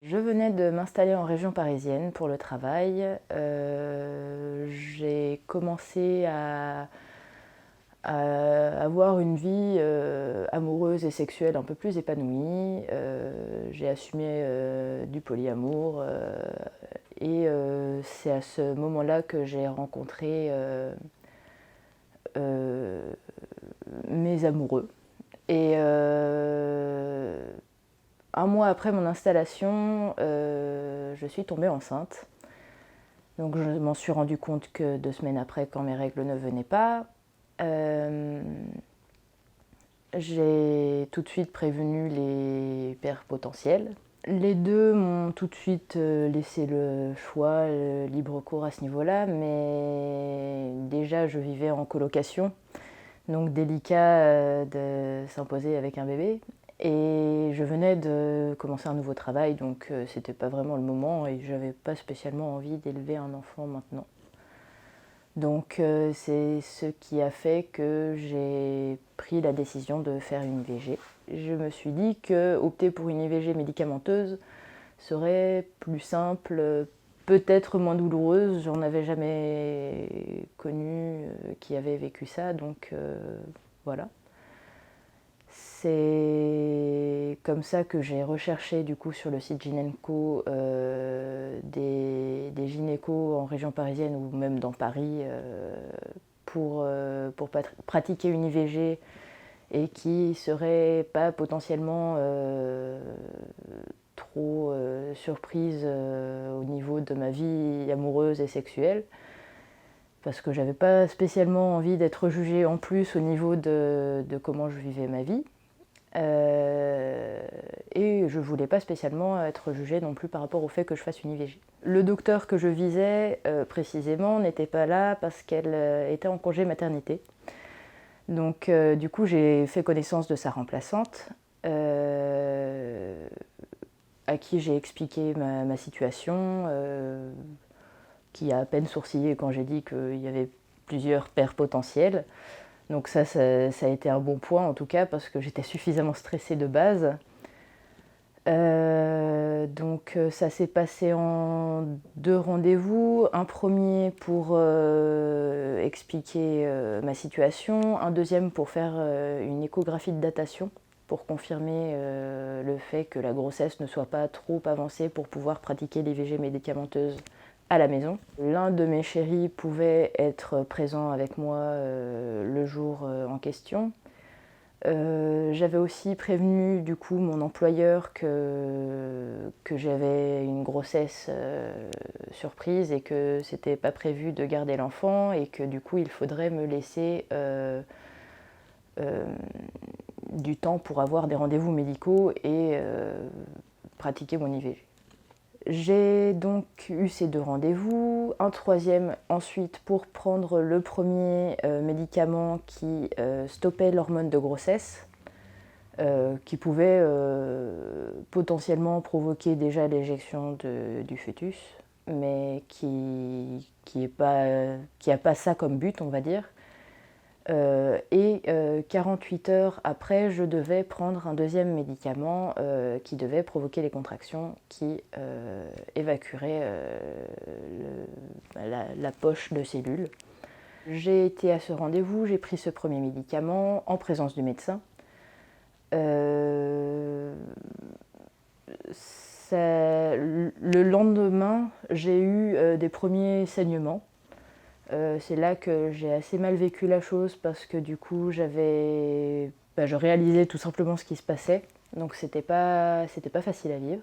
Je venais de m'installer en région parisienne pour le travail. J'ai commencé à avoir une vie amoureuse et sexuelle un peu plus épanouie. J'ai assumé du polyamour et c'est à ce moment-là que j'ai rencontré euh, mes amoureux. Et un mois après mon installation, je suis tombée enceinte. Donc je m'en suis rendu compte que 2 semaines après, quand mes règles ne venaient pas. Euh, j'ai tout de suite prévenu les pères potentiels. Les deux m'ont tout de suite laissé le choix, le libre cours à ce niveau-là, mais déjà je vivais en colocation, donc délicat de s'imposer avec un bébé. Et je venais de commencer un nouveau travail, donc c'était pas vraiment le moment et j'avais pas spécialement envie d'élever un enfant maintenant. Donc c'est ce qui a fait que j'ai pris la décision de faire une IVG. Je me suis dit que opter pour une IVG médicamenteuse serait plus simple, peut-être moins douloureuse. J'en avais jamais connu qui avait vécu ça, donc voilà. C'est comme ça que j'ai recherché du coup sur le site Gynenco des gynécos en région parisienne ou même dans Paris pour pratiquer une IVG et qui serait pas potentiellement trop surprise au niveau de ma vie amoureuse et sexuelle, parce que j'avais pas spécialement envie d'être jugée en plus au niveau de comment je vivais ma vie. Et je voulais pas spécialement être jugée non plus par rapport au fait que je fasse une IVG. Le docteur que je visais précisément n'était pas là parce qu'elle était en congé maternité. Donc du coup j'ai fait connaissance de sa remplaçante à qui j'ai expliqué ma situation, qui a à peine sourcillé quand j'ai dit qu'il y avait plusieurs pères potentiels. Donc ça a été un bon point en tout cas parce que j'étais suffisamment stressée de base. Donc ça s'est passé en 2 rendez-vous. Un premier pour expliquer ma situation, un deuxième pour faire une échographie de datation pour confirmer le fait que la grossesse ne soit pas trop avancée pour pouvoir pratiquer l'IVG médicamenteuse à la maison. L'un de mes chéris pouvait être présent avec moi le jour en question. J'avais aussi prévenu du coup mon employeur que j'avais une grossesse surprise et que c'était pas prévu de garder l'enfant et que du coup il faudrait me laisser euh, du temps pour avoir des rendez-vous médicaux et pratiquer mon IVG. J'ai donc eu ces 2 rendez-vous, un troisième ensuite pour prendre le premier médicament qui stoppait l'hormone de grossesse, qui pouvait potentiellement provoquer déjà l'éjection du fœtus, mais qui a pas ça comme but, on va dire. Et 48 heures après, je devais prendre un deuxième médicament qui devait provoquer les contractions qui évacueraient la poche de cellules. J'ai été à ce rendez-vous, j'ai pris ce premier médicament en présence du médecin. Le lendemain, j'ai eu des premiers saignements. C'est là que j'ai assez mal vécu la chose parce que du coup je réalisais tout simplement ce qui se passait, donc c'était pas facile à vivre.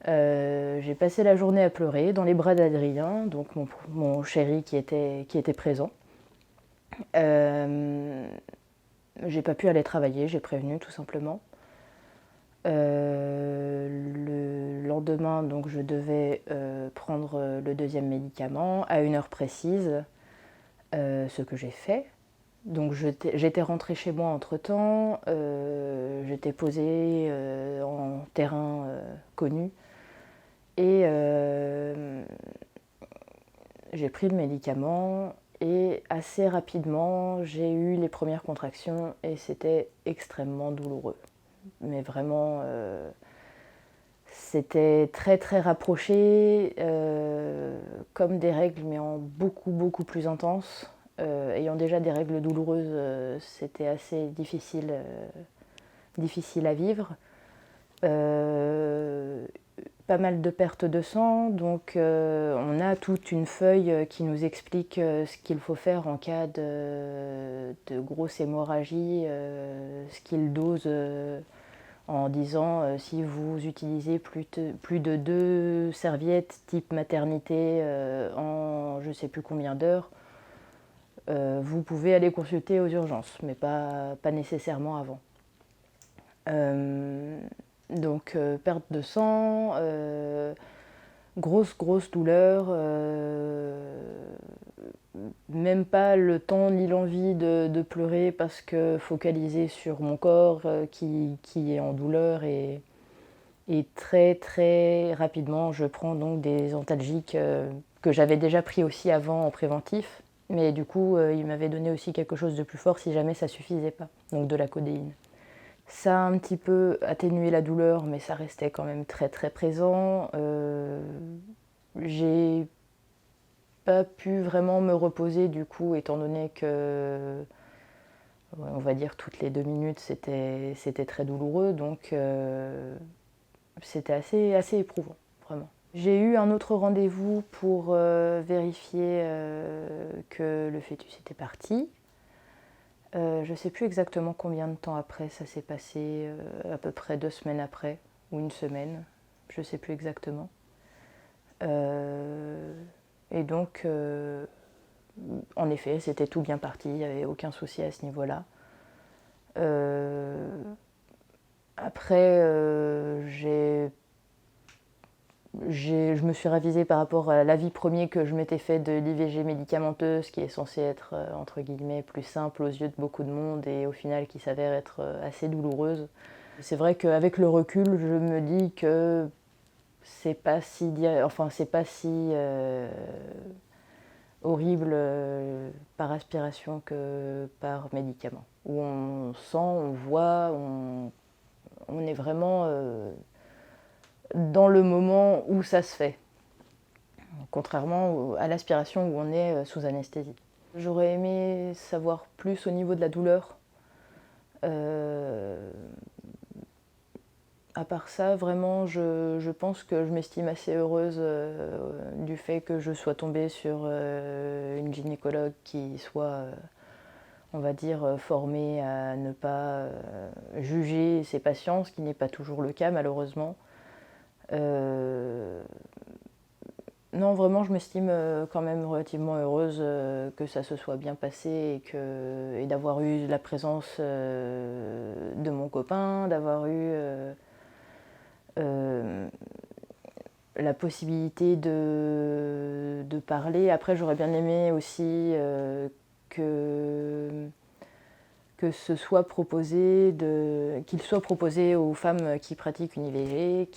J'ai passé la journée à pleurer dans les bras d'Adrien, donc mon chéri qui était présent. J'ai pas pu aller travailler, j'ai prévenu tout simplement. Le lendemain, donc, je devais prendre le deuxième médicament à une heure précise, ce que j'ai fait. Donc j'étais rentrée chez moi entre-temps, j'étais posée en terrain connu et j'ai pris le médicament et assez rapidement j'ai eu les premières contractions et c'était extrêmement douloureux. Mais vraiment, C'était très très rapproché, comme des règles, mais en beaucoup beaucoup plus intense. Ayant déjà des règles douloureuses, c'était assez difficile à vivre. Pas mal de pertes de sang, donc on a toute une feuille qui nous explique ce qu'il faut faire en cas de grosse hémorragie, ce qu'il dose en disant si vous utilisez plus de 2 serviettes type maternité en je ne sais plus combien d'heures, vous pouvez aller consulter aux urgences, mais pas nécessairement avant. Donc perte de sang, grosse douleur, même pas le temps ni l'envie de pleurer parce que focalisé sur mon corps qui est en douleur et très très rapidement je prends donc des antalgiques que j'avais déjà pris aussi avant en préventif, mais du coup il m'avait donné aussi quelque chose de plus fort si jamais ça suffisait pas, donc de la codéine. Ça a un petit peu atténué la douleur, mais ça restait quand même très très présent. J'ai pas pu vraiment me reposer du coup, étant donné que, on va dire, toutes les 2 minutes, c'était très douloureux, donc c'était assez éprouvant, vraiment. J'ai eu un autre rendez-vous pour vérifier que le fœtus était parti. Je ne sais plus exactement combien de temps après ça s'est passé, à peu près 2 semaines après, ou une semaine, je ne sais plus exactement. Et donc, en effet, c'était tout bien parti, il n'y avait aucun souci à ce niveau-là. Après, je me suis ravisée par rapport à l'avis premier que je m'étais fait de l'IVG médicamenteuse, qui est censée être, entre guillemets, plus simple aux yeux de beaucoup de monde et au final qui s'avère être assez douloureuse. C'est vrai qu'avec le recul, je me dis que c'est pas si, horrible par aspiration que par médicament. Où on sent, on voit, on est vraiment dans le moment où ça se fait, contrairement à l'aspiration où on est sous anesthésie. J'aurais aimé savoir plus au niveau de la douleur. À part ça, vraiment, je pense que je m'estime assez heureuse du fait que je sois tombée sur une gynécologue qui soit, on va dire, formée à ne pas juger ses patients, ce qui n'est pas toujours le cas malheureusement. Non, vraiment, je m'estime quand même relativement heureuse que ça se soit bien passé et d'avoir eu la présence de mon copain, d'avoir eu la possibilité de parler. Après, j'aurais bien aimé aussi que ce soit proposé, qu'il soit proposé aux femmes qui pratiquent une IVG,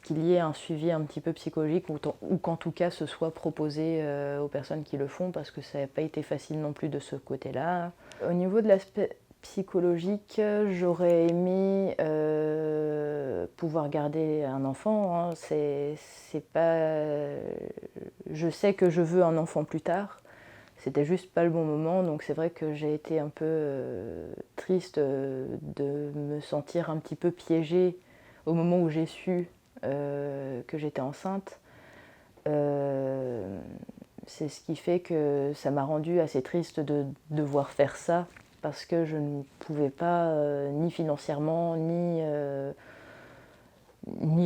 qu'il y ait un suivi un petit peu psychologique ou qu'en tout cas ce soit proposé aux personnes qui le font, parce que ça n'a pas été facile non plus de ce côté-là. Au niveau de l'aspect psychologique, j'aurais aimé pouvoir garder un enfant. Hein. C'est pas... Je sais que je veux un enfant plus tard. C'était juste pas le bon moment, donc c'est vrai que j'ai été un peu triste de me sentir un petit peu piégée au moment où j'ai su que j'étais enceinte. C'est ce qui fait que ça m'a rendue assez triste de devoir faire ça, parce que je ne pouvais pas, ni financièrement, ni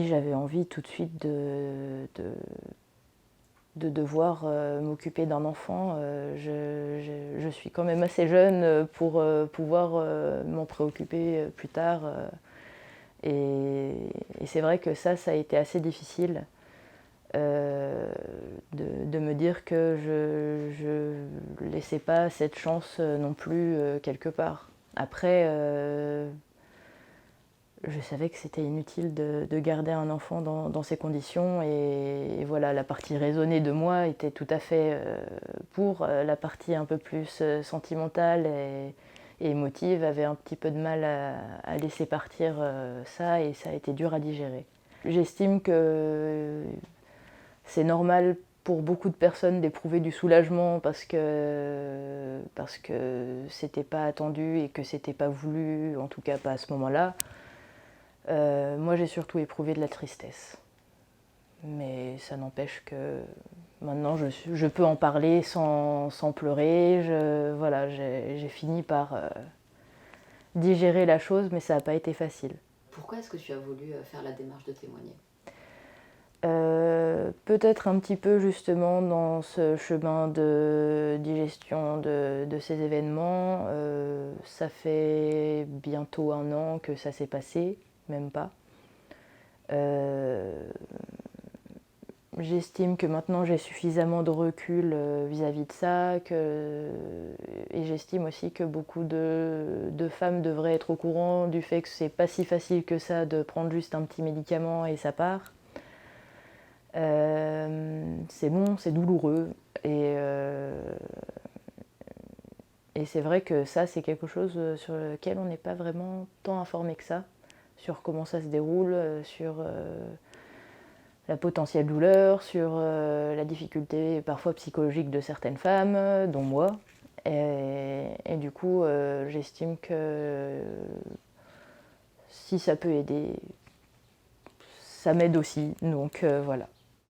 j'avais envie tout de suite de devoir m'occuper d'un enfant. Je suis quand même assez jeune pour pouvoir m'en préoccuper plus tard. Et c'est vrai que ça a été assez difficile de me dire que je ne laissais pas cette chance non plus quelque part. Après, je savais que c'était inutile de garder un enfant dans ces conditions, et voilà, la partie raisonnée de moi était tout à fait pour. La partie un peu plus sentimentale et émotive avait un petit peu de mal à laisser partir ça, et ça a été dur à digérer. J'estime que c'est normal pour beaucoup de personnes d'éprouver du soulagement parce que c'était pas attendu et que c'était pas voulu, en tout cas pas à ce moment-là. Moi j'ai surtout éprouvé de la tristesse. Mais ça n'empêche que maintenant je peux en parler sans pleurer. Voilà, j'ai fini par digérer la chose, mais ça n'a pas été facile. Pourquoi est-ce que tu as voulu faire la démarche de témoigner? Peut-être un petit peu justement dans ce chemin de digestion de ces événements. Ça fait bientôt 1 an que ça s'est passé, même pas. J'estime que maintenant j'ai suffisamment de recul vis-à-vis de ça, et j'estime aussi que beaucoup de femmes devraient être au courant du fait que c'est pas si facile que ça de prendre juste un petit médicament et ça part. C'est long, c'est douloureux, et c'est vrai que ça c'est quelque chose sur lequel on n'est pas vraiment tant informé que ça, sur comment ça se déroule, sur la potentielle douleur, sur la difficulté parfois psychologique de certaines femmes, dont moi. Et du coup, j'estime que si ça peut aider, ça m'aide aussi. Donc voilà.